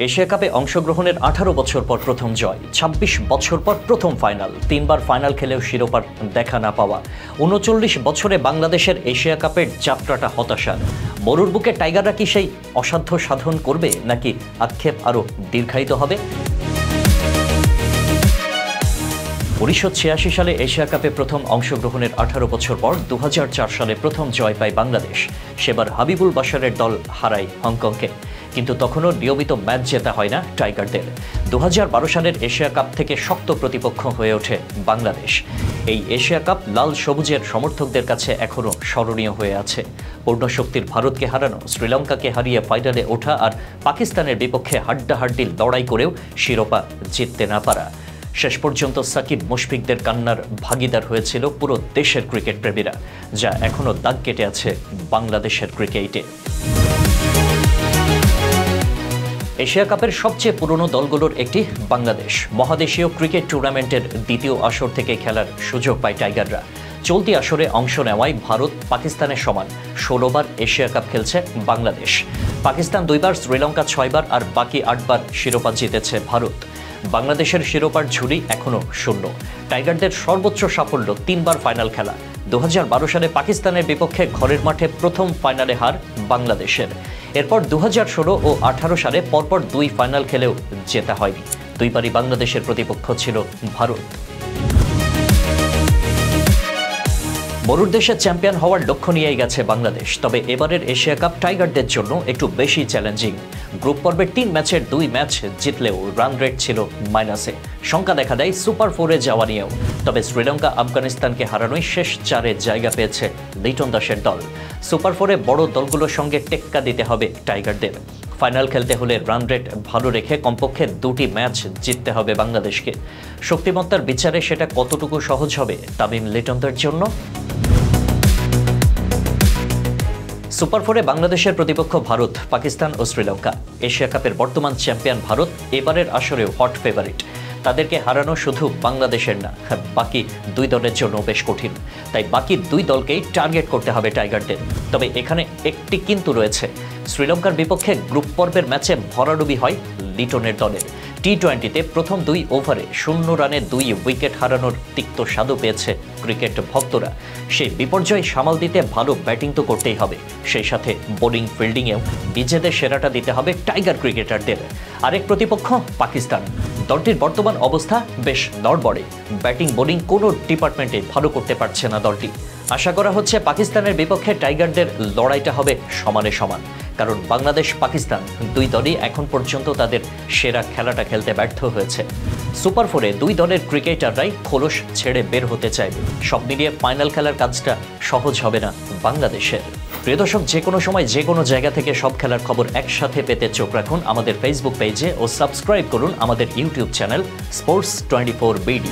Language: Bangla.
এশিয়া কাপে অংশগ্রহণের 18 বছর পর প্রথম জয়, 26 বছর পর প্রথম ফাইনাল, 3বার ফাইনাল খেলেও শিরোপার দেখা না পাওয়া। 39 বছরে বাংলাদেশের এশিয়া কাপের যাত্রাটা হতাশার। মরুর বুকে টাইগাররা কি সেই অসাধ্য সাধন করবে, নাকি আক্ষেপ আরও দীর্ঘায়িত হবে? 1986 সালে এশিয়া কাপে প্রথম অংশগ্রহণের 18 বছর পর 2004 সালে প্রথম জয় পায় বাংলাদেশ। সেবার হাবিবুল বাশারের দল হারায় হংকংকে, কিন্তু তখনও নিয়মিত ম্যাচ জেতা হয় না টাইগারদের। 2012 সালের এশিয়া কাপ থেকে শক্ত প্রতিপক্ষ হয়ে ওঠে বাংলাদেশ। এই এশিয়া কাপ লাল সবুজের সমর্থকদের কাছে এখনও স্মরণীয় হয়ে আছে। পূর্ণশক্তির ভারতকে হারানো, শ্রীলঙ্কাকে হারিয়ে ফাইনালে ওঠা আর পাকিস্তানের বিপক্ষে হাড্ডাহাড্ডি লড়াই করেও শিরোপা জিততে না পারা। শেষ পর্যন্ত সাকিব মুশফিকদের কান্নার ভাগিদার হয়েছিল পুরো দেশের ক্রিকেট প্রেমীরা, যা এখনও দাগ কেটে আছে বাংলাদেশের ক্রিকেটে। এশিয়া কাপের সবচেয়ে পুরনো দলগুলোর একটি বাংলাদেশ মহাদেশীয় ক্রিকেট টুর্নামেন্টের দ্বিতীয় আসর থেকে খেলার সুযোগ পায় টাইগাররা। চলতি আসরে অংশ নেওয়ায় ভারত পাকিস্তানের সমান 16 বার এশিয়া কাপ খেলছে বাংলাদেশ। পাকিস্তান 2 বার, শ্রীলঙ্কা 6 বার আর বাকি 8 বার শিরোপা জিতেছে ভারত। বাংলাদেশের শিরোপার ঝুলি এখনও শূন্য। টাইগারদের সর্বোচ্চ সাফল্য 3 বার ফাইনাল খেলা। 2012 সালে পাকিস্তানের বিপক্ষে ঘরের মাঠে প্রথম ফাইনালে হার বাংলাদেশের। এরপর 2016 ও 18 সালে পরপর 2 ফাইনাল খেলেও জেতা হয়নি। 2 বারই বাংলাদেশের প্রতিপক্ষ ছিল ভারত। মরুর দেশে চ্যাম্পিয়ন হওয়ার লক্ষ্য নিয়েই গেছে বাংলাদেশ। তবে এবারের এশিয়া কাপ টাইগারদের জন্য একটু বেশি চ্যালেঞ্জিং। গ্রুপ পর্বের 3 ম্যাচের 2 ম্যাচ জিতলেও রান রেট ছিল মাইনাসে। শঙ্কা দেখা দেয় সুপার 4-এ যাওয়া নিয়েও। তবে শ্রীলঙ্কা আফগানিস্তানকে হারানোই শেষ 4-এ জায়গা পেয়েছে লিটন দাসের দল। সুপার 4-এ বড় দলগুলোর সঙ্গে টেক্কা দিতে হবে টাইগারদের। ফাইনাল খেলতে হলে রান রেট ভালো রেখে কমপক্ষে 2টি ম্যাচ জিততে হবে বাংলাদেশকে। শক্তিমত্তার বিচারে সেটা কতটুকু সহজ হবে তামিম লিটনদের জন্য? সুপার 4-এ বাংলাদেশের প্রতিপক্ষ ভারত, পাকিস্তান ও শ্রীলঙ্কা। এশিয়া কাপের বর্তমান চ্যাম্পিয়ন ভারত এবারের আসরেও হট ফেভারিট। তাদেরকে হারানো শুধু বাংলাদেশের না, বাকি 2 দলের জন্য বেশ কঠিন। তাই বাকি 2 দলকেই টার্গেট করতে হবে টাইগারদের। তবে এখানে একটি কিন্তু রয়েছে। শ্রীলঙ্কার বিপক্ষে গ্রুপ পর্বের ম্যাচে ভরাডুবি হয় লিটনের দলের। টি-20-তে প্রথম 2 ওভারে 0 রানে 2 উইকেট হারানোর তিক্ত স্বাদও পেয়েছে ক্রিকেট ভক্তরা। সেই বিপর্যয় সামাল দিতে ভালো ব্যাটিং তো করতেই হবে, সেই সাথে বোলিং ফিল্ডিংয়েও নিজেদের সেরাটা দিতে হবে টাইগার ক্রিকেটারদের। আরেক প্রতিপক্ষ পাকিস্তান। দলটির বর্তমান অবস্থা বেশ নড়বড়ে। ব্যাটিং বোলিং কোনো ডিপার্টমেন্টে ভালো করতে পারছে না দলটি। আশা করা হচ্ছে পাকিস্তানের বিপক্ষে টাইগারদের লড়াইটা হবে সমানে সমান, কারণ বাংলাদেশ পাকিস্তান 2 দলই এখন পর্যন্ত তাদের সেরা খেলাটা খেলতে ব্যর্থ হয়েছে। সুপার 4-এ 2 দলের ক্রিকেটাররাই খোলস ছেড়ে বের হতে চাইবে। সব মিলিয়ে ফাইনাল খেলার কাজটা সহজ হবে না বাংলাদেশের। প্রিয় দর্শক, যে কোনো সময় যে কোনো জায়গা থেকে সব খেলার খবর একসাথে পেতে চোখ রাখুন আমাদের ফেসবুক পেজে ও সাবস্ক্রাইব করুন আমাদের ইউটিউব চ্যানেল স্পোর্টস 24 BD।